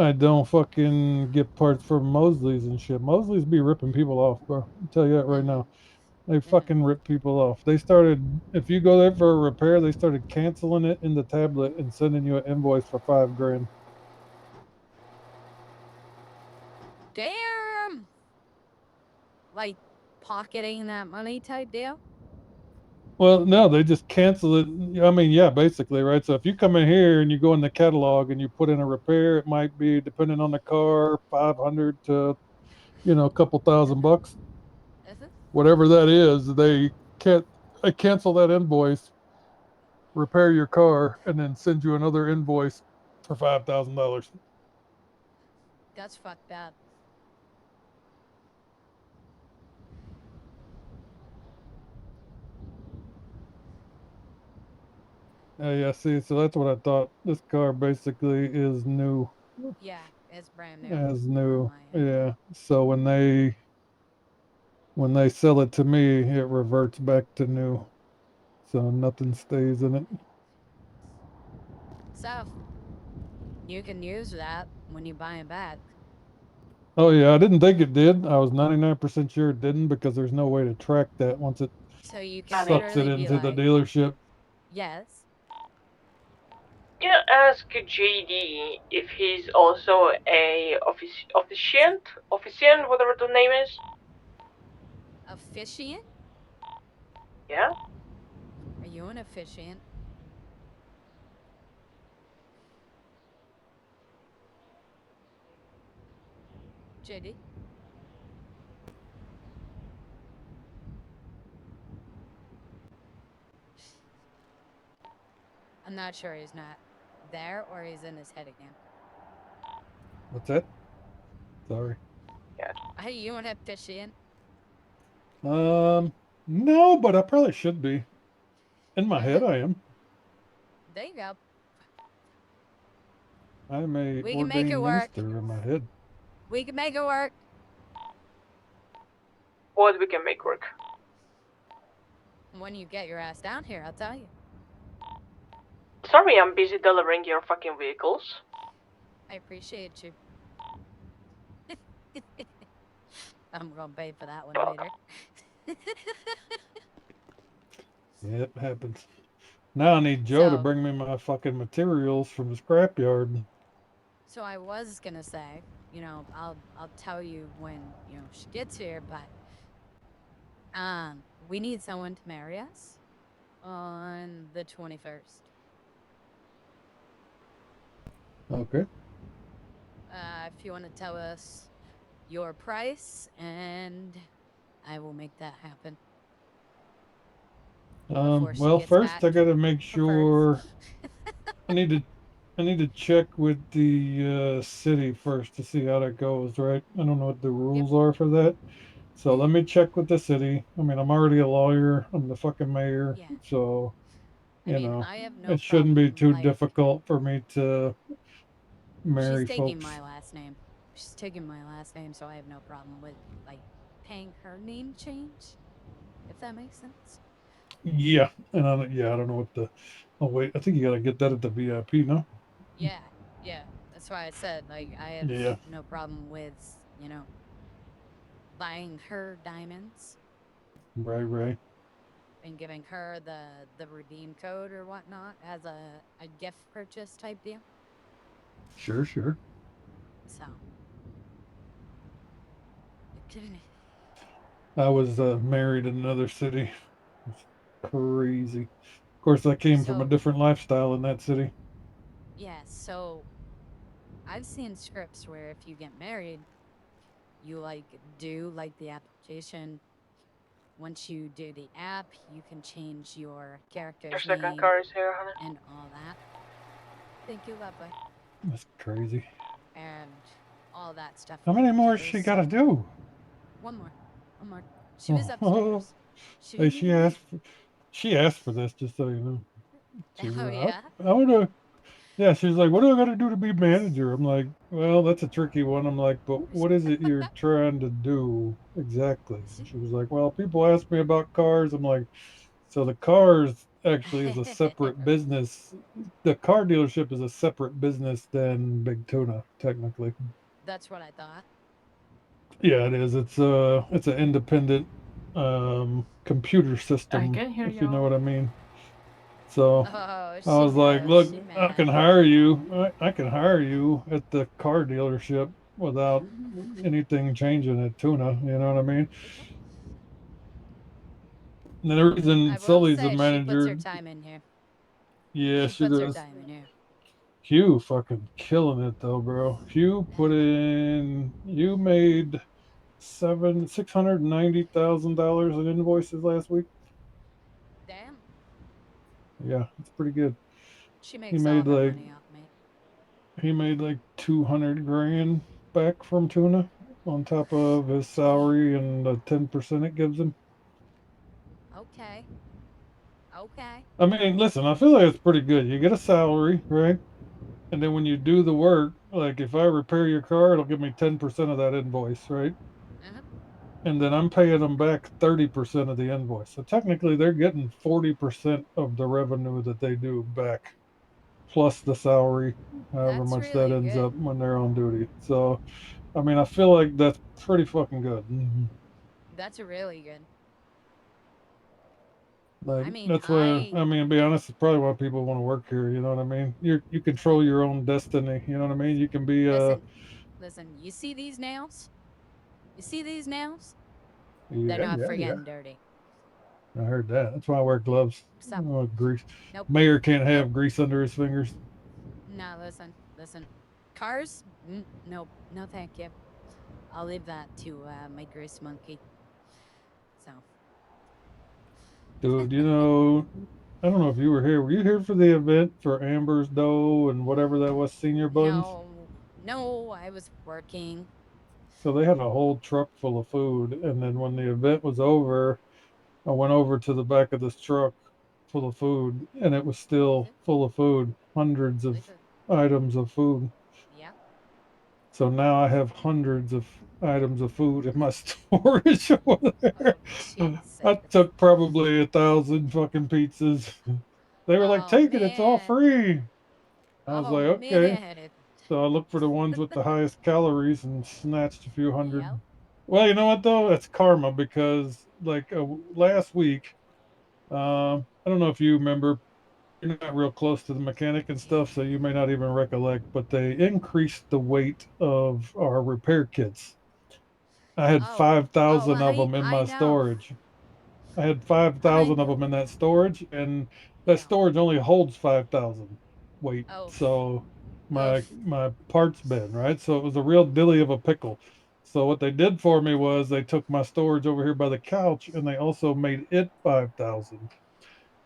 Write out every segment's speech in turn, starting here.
I don't fucking get parts from Mosley's and shit. Mosley's be ripping people off, bro. I'll tell you that right Mm-hmm. now. They Mm-hmm. fucking rip people off. They started, if you go there for a repair, they started canceling it in the tablet and sending you an invoice for 5 grand. Damn. Like pocketing that money type deal. Well, no, they just cancel it. I mean, yeah, basically, right? So if you come in here and you go in the catalog and you put in a repair, it might be, depending on the car, 500 to, a couple thousand Uh-huh. bucks. Uh-huh. Whatever that is, can't, they cancel that invoice, repair your car, and then send you another invoice for $5,000. That's fucked up. Yeah, see, so that's what I thought. This car basically is new, Yeah, it's brand new as on new. my end. Yeah. So when they sell it to me, it reverts back to new. So nothing stays in it. So you can use that when you buy it back. Oh yeah, I didn't think it did. I was 99% sure it didn't because there's no way to track that once it So you can Honey, sucks it literally be into the like, dealership. yes. can you ask JD if he's also a officiant, whatever the name is? Officiant? Yeah? Are you an officiant? JD? I'm not sure he's not there or he's in his head again. What's that? Sorry. Yeah. Are you an officiant? Um, no, but I probably should be. In my head, I am. There you go. I'm a We can make it ordained work. minister in my head. We can make it work. What we can make work. When you get your ass down here, I'll tell you. Sorry, I'm busy delivering your fucking vehicles. I appreciate you. I'm gonna pay for that one You're later. welcome. Yep, happens. Now I need Joe to So, bring me my fucking materials from the scrapyard. so I was gonna say, I'll tell you when she gets here, but we need someone to marry us on the 21st. Okay. If you want to tell us your price, and I will make that happen before she Well, gets first I back gotta make from Perth. sure I need to I need to check with the city first to see how that goes, right? I don't know what the Yep. rules are for that. So let Mm-hmm. me check with the city. I mean, I'm already a lawyer. I'm the fucking mayor. Yeah. So, I mean, I have no it shouldn't be problem. too Like, difficult for me to she's marry taking folks. my last name. She's taking my last name, so I have no problem with like paying her name change, if that makes sense. Yeah. And I don't know what the, oh wait, I think you gotta get that at the VIP, no? Yeah, yeah. That's why I said like I have Yeah. no problem with buying her diamonds Right, right. and giving her the redeem code or whatnot as a gift purchase type deal. Sure, sure. So, I was married in another city. It's crazy. Of course, I came from a so different lifestyle in that city. yeah. So I've seen scripts where if you get married, you do like the application. Once you do the app, you can change your Your character's second name car is here, honey. and all that. Thank you, lovely. That's crazy. And all that stuff How with many more characters. she got to So do? one more, one more. She was Oh, upstairs. She hey, didn't even leave. she asked for this, just so you know. She was Oh like, yeah. I want to, yeah, she's like, what do I got to do to be manager? I'm like, well, that's a tricky one. I'm like, but what is it you're trying to do exactly? And she was like, well, people ask me about cars. I'm like, so the cars actually is a separate business. The car dealership is a separate business than Big Tuna, technically. That's what I thought. Yeah, it is. It's an independent computer I system, can hear if you know y'all. what I mean. So Oh, I she was like, knows. look, She I can mad. hire you. I can hire you at the car dealership without anything changing at Tuna. You know what I mean? Okay. And the reason I will Sully's the say she puts her manager, time in here. yeah, She she puts her does. time in here. Hugh fucking killing it though, bro. Hugh put Uh-huh. in. You made $690,000 in invoices last week. Damn. Yeah, it's pretty good. She He makes all made her like money off me. 200 grand back from Tuna on top of his Damn. salary and the 10% it gives him. Okay. Okay. I mean, listen, I feel like it's pretty good. You get a salary, right? And then when you do the work, like if I repair your car, it'll give me 10% of that invoice, right? Uh-huh. And then I'm paying them back 30% of the invoice. So technically, they're getting 40% of the revenue that they do back, plus the salary, however That's much that really ends good. up when they're on duty. So, I mean, I feel like that's pretty fucking good. That's really good. Like I mean, that's why I mean, to be honest, it's probably why people want to work here. You know what I mean? You I control your own destiny. You know what I mean? You can be listen, listen. You see these nails? You see these nails? They're yeah, not yeah, yeah. friggin' dirty. I heard that. That's why I wear gloves. Stop. Grease. Nope. Mayor can't Nope. have grease under his fingers. No, listen. Listen. Cars? Nope. No, thank you. I'll leave that to my grease monkey. So. Dude, I don't know if you were here. Were you here for the event for Amber's Dough and whatever that was, senior buns? No. No, I was working. So they had a whole truck full of food. And then when the event was over, I went over to the back of this truck full of food, and it was still Mhm. full of food, hundreds of Mhm. items of food. Yeah. So now I have hundreds of items of food in my storage over there. Oh, I Jesus. took probably 1,000 fucking pizzas. They were like, Oh, take it, it's all man. free. I was Oh, like, okay. man. So I looked for the ones with the highest calories and snatched a few hundred. Yep. Well, you know what though? That's karma because like last week, I don't know if you remember, you're not real close to the mechanic and stuff, so you may not even recollect, but they increased the weight of our repair kits. I had Oh. Oh, 5,000 of I them in I my know. storage. I had I 5,000 of know. them in that storage, and that Yeah. storage only holds 5,000 weight. Oh. So my Oof. my parts bin, right? So it was a real dilly of a pickle. So what they did for me was they took my storage over here by the couch, and they also made it 5,000.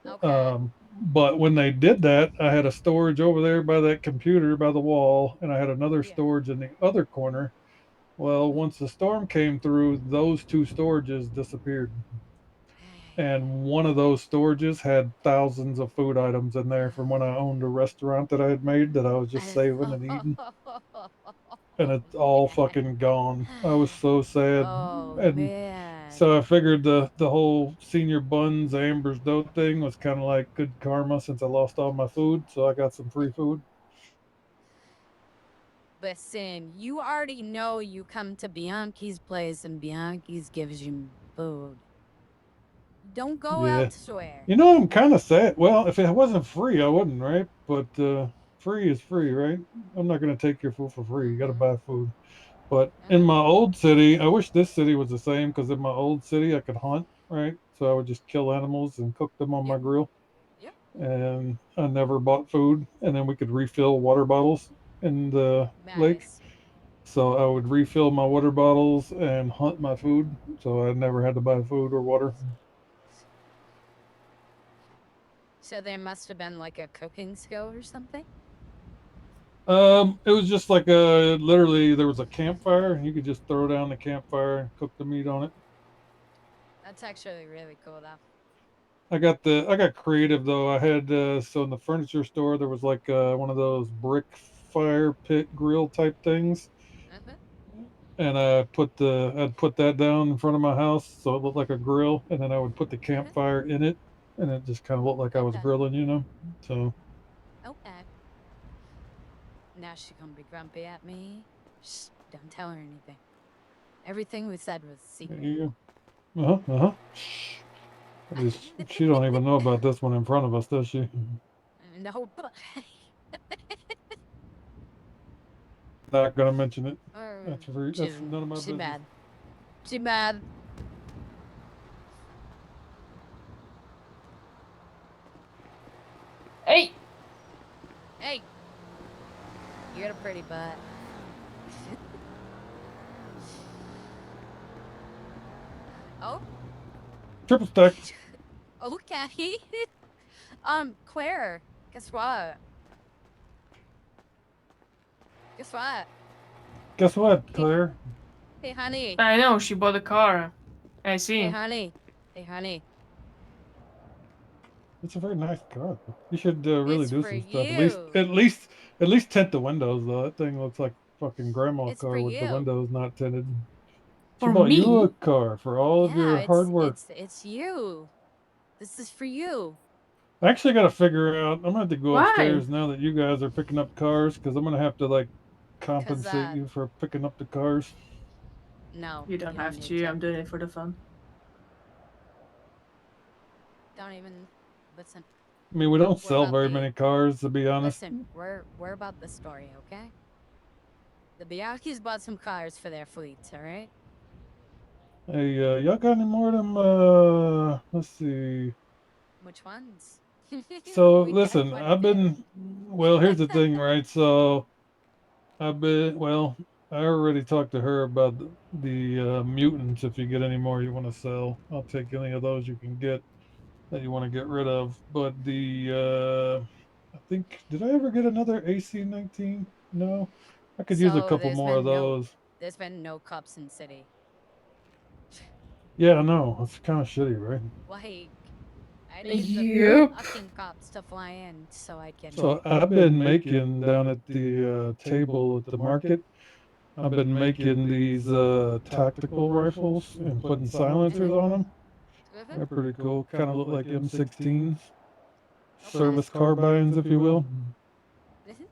Okay. But when they did that, I had a storage over there by that computer by the wall, and I had another Yeah. storage in the other corner. Well, Mhm. once the storm came through, those two storages disappeared. And one of those storages had thousands of food items in there from when I owned a restaurant that I had made that I was just saving and eating. And Oh, it's all man. fucking gone. I was so sad. Oh, And man. so I figured the whole senior buns Amber's dough thing was kind of like good karma since I lost all my food, so I got some free food. Listen, you already know you come to Bianchi's place and Bianchi's gives you food. Don't go Yeah. elsewhere. I'm kind of sad. Well, if it wasn't free, I wouldn't, right? But free is free, right? I'm not going to take your food for free. You got to Mm-hmm. buy food. But in Uh-huh. my old city, I wish this city was the same because in my old city, I could hunt, right? So I would just kill animals and cook them on my Yep. grill. Yep. And I never bought food. And then we could refill water bottles in the lake. Nice. So I would refill my water bottles and hunt my food. So I never had to buy food or water. So there must have been like a cooking skill or something? It was just like a literally there was a campfire and you could just throw down the campfire and cook the meat on it. That's actually really cool, though. I got creative though. I had so in the furniture store there was like one of those brick fire pit grill type things, Uh-huh. and I'd put that down in front of my house so it looked like a grill, and then I would put the Uh-huh. campfire in it, and it just kind of looked like I was Okay. grilling, you know. So Okay. Now she gonna be grumpy at me. Shh, don't tell her anything. Everything we said was there secret. you go. She don't even know about this one in front of us, does she? No, but Not gonna mention it. uh, That's for she's that's none of my she business. mad. She mad. Hey! Hey, you got a pretty butt. Oh, Triple stack. okay. Claire, guess what? Guess what? Guess what, Hey, Claire? hey, honey. I know, she bought a car. I Hey, see. honey. Hey, honey. It's a very nice car. You should really It's do for some stuff. you. At least tint the windows though. That thing looks like fucking grandma It's for car with the you. windows not tinted. She For bought you a me? car for all of Yeah, your hard it's work. it's it's you. This is for you. I actually got to figure out. I'm gonna have to go Why? upstairs now that you guys are picking up cars because I'm gonna have to like Cause compensate you for picking up the cars. no, You don't you don't have need to, to. I'm doing it for the fun. Don't even listen. I mean, we don't We're sell about very the many cars, to be honest. listen. We're about the story, okay? The Bianchis bought some cars for their fleets, all right? Hey, y'all got any more of them? Let's see. Which ones? So We got listen, quite a I've few. been. Well, here's the thing, right? So I've been. Well, I already talked to her about the mutants. If you get any more you want to sell, I'll take any of those you can get that you want to get rid of. But I think did I ever get another AC-19? No, I could use a So couple more of those. there's been no cops in city. Yeah, I know. It's kind of shitty, right? Like, I need the Yup. fucking cops to fly in so I can. So I've been making down at the table at the market. I've been making these tactical rifles and putting silencers Mhm. on them. Mhm. They're pretty cool. Kind of look like M16s, Okay. service carbines, if you will. Mhm.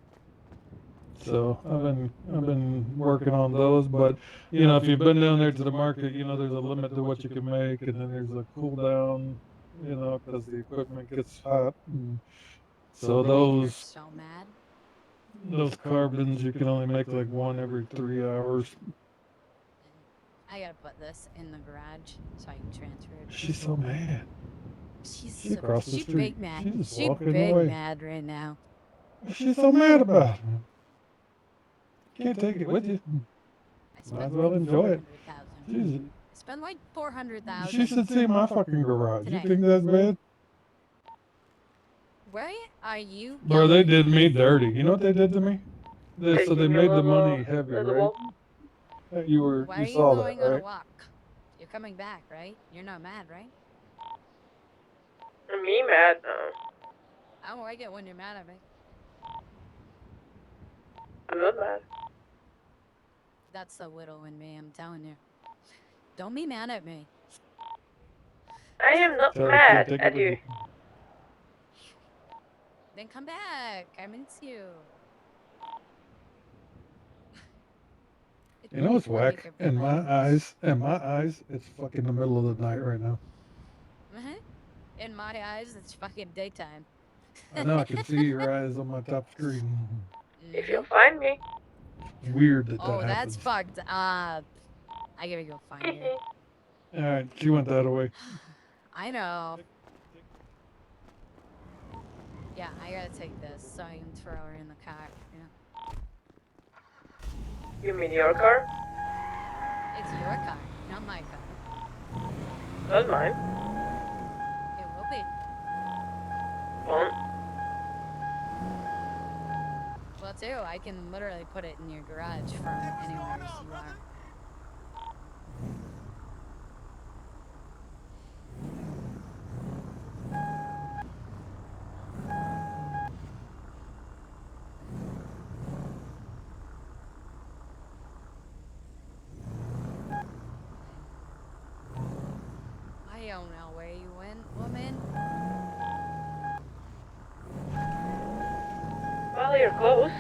So I've been working on those, but you know, if you've been down there to the market, you know, there's a limit to what you can make, and then there's a cooldown, you know, because the equipment gets hot. And so You're those so mad. those carbons, you can only make like one every 3 hours. Mhm. I gotta put this in the garage so I can transfer it to She's her. so mad. She across the She street. big mad. She's just She walking big away. mad right now. She's so mad about it. Can't take it with you. I Might spent as well like enjoy it. 400,000. She's, I spent like she 400,000 should see my fucking garage. You today. think that's bad? Why are you Bro, they yelling did at me me? dirty. You know what they did to me? They So give they me a made the little, money heavy, little right? wall. Why You are you saw that, going on a right? walk? You're coming back, right? You're not mad, right? Me mad? I don't like it when you're mad at me. I'm not mad. That's the little in me, I'm telling you. Don't be mad at me. I am not Tell her I can't mad take it at with you. you. Then come back. I miss you. You know it's I make whack? her feel like In my eyes, it's fucking the middle of the night right now. uh-huh. In my eyes, it's fucking daytime. I know I can see your eyes on my top screen. If you Mm-hmm. find me. It's weird that that Oh, that's happens. fucked up. I gotta go find her. All right, she went that away. I know. Yeah, I gotta take this so I can throw her in the car. Yeah. You mean your car? It's your car, not my car. Not mine. It will be. Fun. Well, too, I can literally put it in your garage from anywhere you are. I don't know where you went, woman. close.